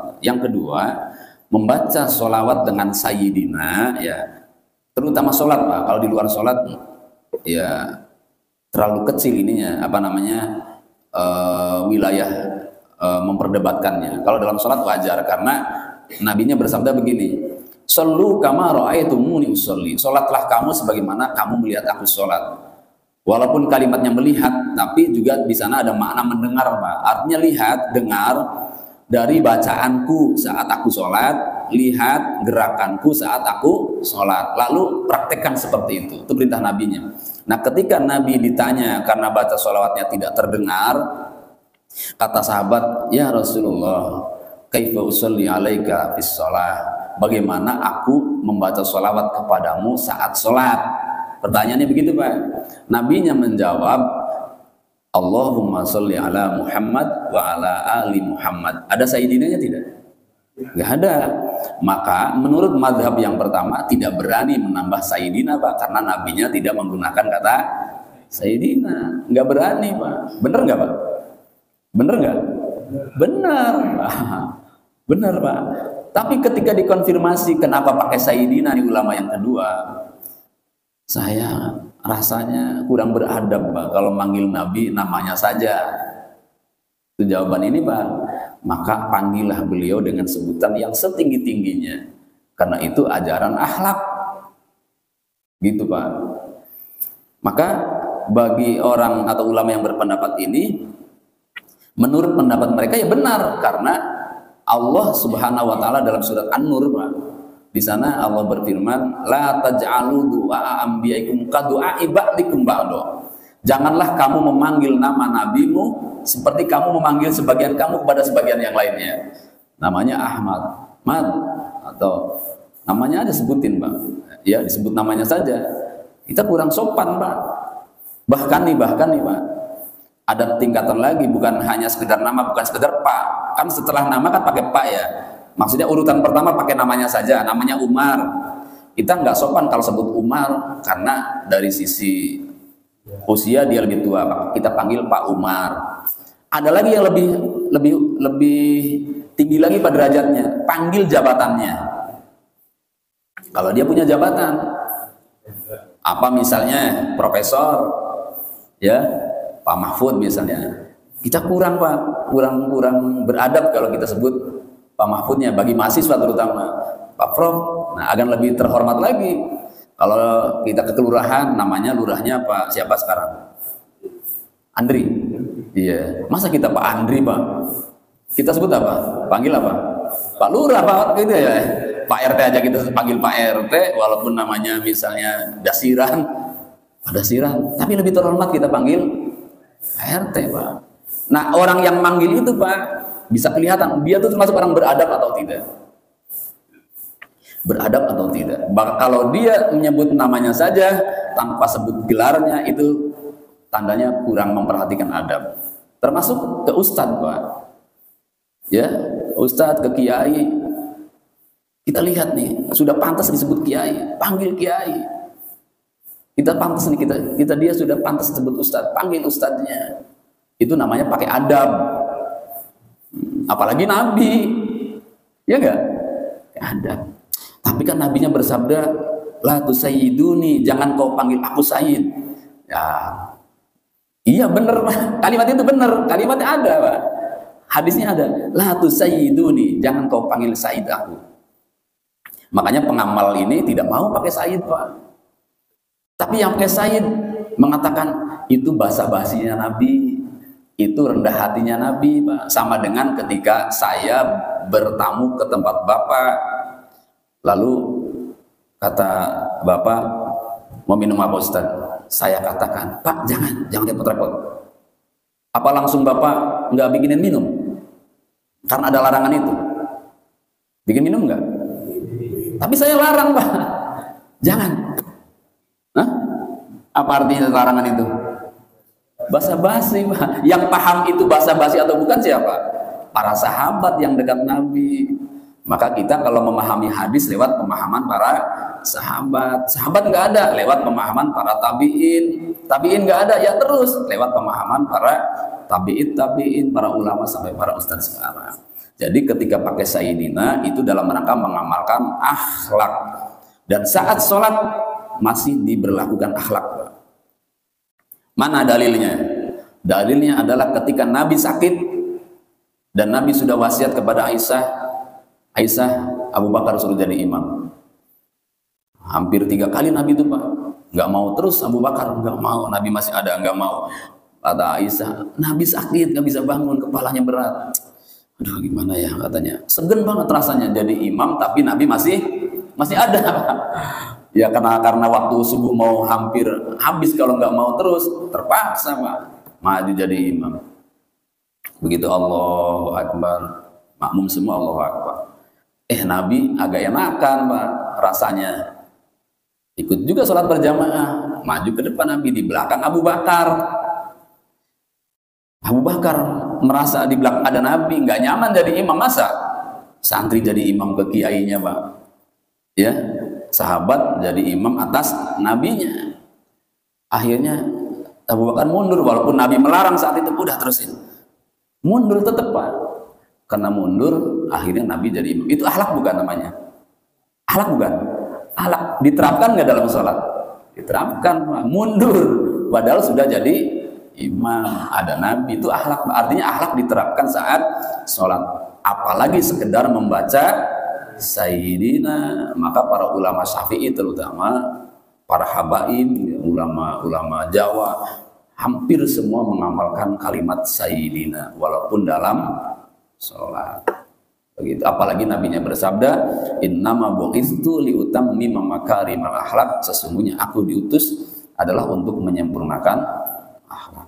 pertama. Yang kedua, membaca sholawat dengan sayyidina, ya, terutama sholat Pak. Kalau di luar sholat, ya terlalu kecil ininya, apa namanya, wilayah memperdebatkannya. Kalau dalam sholat wajar, karena nabinya bersabda begini, "Shollu kama ra'aitumuni usolli." Sholatlah kamu sebagaimana kamu melihat aku sholat. Walaupun kalimatnya melihat, tapi juga di sana ada makna mendengar, Pak. Artinya lihat, dengar dari bacaanku saat aku sholat, lihat gerakanku saat aku sholat. Lalu praktekkan seperti itu. Itu perintah nabinya. Nah, ketika Nabi ditanya karena baca sholawatnya tidak terdengar, kata sahabat, "Ya Rasulullah, kaifa usolli alaika fis sholat?" Bagaimana aku membaca sholawat kepadamu saat sholat? Pertanyaannya begitu Pak. Nabinya menjawab, "Allahumma sholli ala Muhammad wa ala ali Muhammad." Ada sayyidinanya tidak? Nggak ada. Maka menurut mazhab yang pertama tidak berani menambah sayyidina Pak, karena nabinya tidak menggunakan kata sayyidina. Nggak berani Pak. Bener nggak Pak? Bener nggak? Bener. Bener Pak. Tapi ketika dikonfirmasi kenapa pakai sayyidina nih ulama yang kedua, saya rasanya kurang beradab Pak kalau manggil Nabi namanya saja. Itu jawaban ini Pak. Maka panggillah beliau dengan sebutan yang setinggi-tingginya. Karena itu ajaran akhlak. Gitu Pak. Maka bagi orang atau ulama yang berpendapat ini, menurut pendapat mereka ya benar, karena Allah Subhanahu wa taala dalam surat An-Nur Pak, di sana Allah berfirman, "La taj'alu du'a anbiya'ikum ka du'a'i ba'dikum ba'da." Janganlah kamu memanggil nama nabimu seperti kamu memanggil sebagian kamu kepada sebagian yang lainnya. Namanya Ahmad, Mad, atau namanya aja sebutin Pak. Ya, disebut namanya saja. Kita kurang sopan Pak. Bahkan nih Pak, ada tingkatan lagi, bukan hanya sekedar nama, bukan sekedar Pak. Kan setelah nama kan pakai Pak ya. Maksudnya urutan pertama pakai namanya saja, namanya Umar. Kita nggak sopan kalau sebut Umar, karena dari sisi usia dia lebih tua, Pak. Kita panggil Pak Umar. Ada lagi yang lebih tinggi lagi pada derajatnya, panggil jabatannya. Kalau dia punya jabatan, apa misalnya profesor, ya Pak Mahfud misalnya, kita kurang Pak, kurang beradab kalau kita sebut Pak Mahfudnya, bagi mahasiswa terutama Pak Prof. Nah, akan lebih terhormat lagi kalau kita ke kelurahan, namanya lurahnya Pak siapa sekarang? Andri. Iya, masa kita Pak Andri Pak? Kita sebut apa? Panggil apa? Pak Lurah Pak, gitu ya. Pak RT aja kita panggil Pak RT, walaupun namanya misalnya Dasiran, Pak Dasiran, tapi lebih terhormat kita panggil Pak RT Pak. Nah, orang yang manggil itu Pak, bisa kelihatan dia tuh termasuk orang beradab atau tidak. Beradab atau tidak. Kalau dia menyebut namanya saja tanpa sebut gelarnya, itu tandanya kurang memperhatikan adab. Termasuk ke ustadz Pak. Ya, ustadz, ke kiai. Kita lihat nih, sudah pantas disebut kiai, panggil kiai. Kita pantas nih, kita dia sudah pantas disebut ustadz, panggil ustadznya. Itu namanya pakai adab. Apalagi Nabi, ya enggak? Ada. Tapi kan nabinya bersabda, "La tusayyiduni," jangan kau panggil aku sayyid. Ya, iya benar Pak. Kalimat itu benar, kalimatnya ada Pak. Hadisnya ada, "La tusayyiduni," jangan kau panggil sayyid aku. Makanya pengamal ini tidak mau pakai sayyid Pak. Tapi yang pakai sayyid mengatakan itu basa-basinya Nabi. Itu rendah hatinya Nabi Pak. Sama dengan ketika saya bertamu ke tempat Bapak, lalu kata Bapak, "Mau minum apa Ustaz?" Saya katakan, "Pak, jangan repot-repot." Apa langsung Bapak nggak bikinin minum? Karena ada larangan itu. Bikin minum nggak? Tapi saya larang Pak. Jangan. Hah? Apa artinya larangan itu? Basa-basi Pak. Yang paham itu basa-basi atau bukan siapa? Para sahabat yang dekat Nabi. Maka kita kalau memahami hadis lewat pemahaman para sahabat. Sahabat nggak ada, lewat pemahaman para tabiin. Tabiin nggak ada, ya terus lewat pemahaman para tabiin, para ulama sampai para ustadz sekarang. Jadi ketika pakai Sayyidina itu dalam rangka mengamalkan akhlak. Dan saat sholat masih diberlakukan akhlak. Mana dalilnya? Dalilnya adalah ketika Nabi sakit dan Nabi sudah wasiat kepada Aisyah, Abu Bakar suruh jadi imam. Hampir 3 kali Nabi itu Pak, nggak mau terus Abu Bakar, nggak mau, Nabi masih ada, nggak mau. Kata Aisyah, Nabi sakit, nggak bisa bangun, kepalanya berat. Aduh gimana ya katanya, segen banget rasanya jadi imam tapi Nabi masih ada. Ya karena waktu subuh mau hampir habis, kalau nggak mau terus terpaksa Pak maju jadi imam. Begitu Allahu Akbar, makmum semua Allahu Akbar. Nabi agak enakan Pak rasanya, ikut juga sholat berjamaah, maju ke depan Nabi, di belakang Abu Bakar. Abu Bakar merasa di belakang ada Nabi, nggak nyaman jadi imam, masa santri jadi imam ke kiainya Pak, ya sahabat jadi imam atas nabinya. Akhirnya Abu Bakar mundur, walaupun Nabi melarang saat itu, udah terusin, mundur tetap Pak. Karena mundur, akhirnya Nabi jadi imam. Itu akhlak bukan namanya? Akhlak bukan? Akhlak diterapkan nggak dalam sholat? Diterapkan Pak. Mundur, padahal sudah jadi imam, ada Nabi. Itu akhlak, artinya akhlak diterapkan saat sholat. Apalagi sekedar membaca Sayyidina. Maka para ulama Syafi'i, terutama para habaib, ulama Jawa, hampir semua mengamalkan kalimat Sayyidina walaupun dalam sholat. Begitu. Apalagi nabinya bersabda, innama bu'itsu liutammima makarimal akhlak, sesungguhnya aku diutus adalah untuk menyempurnakan akhlak.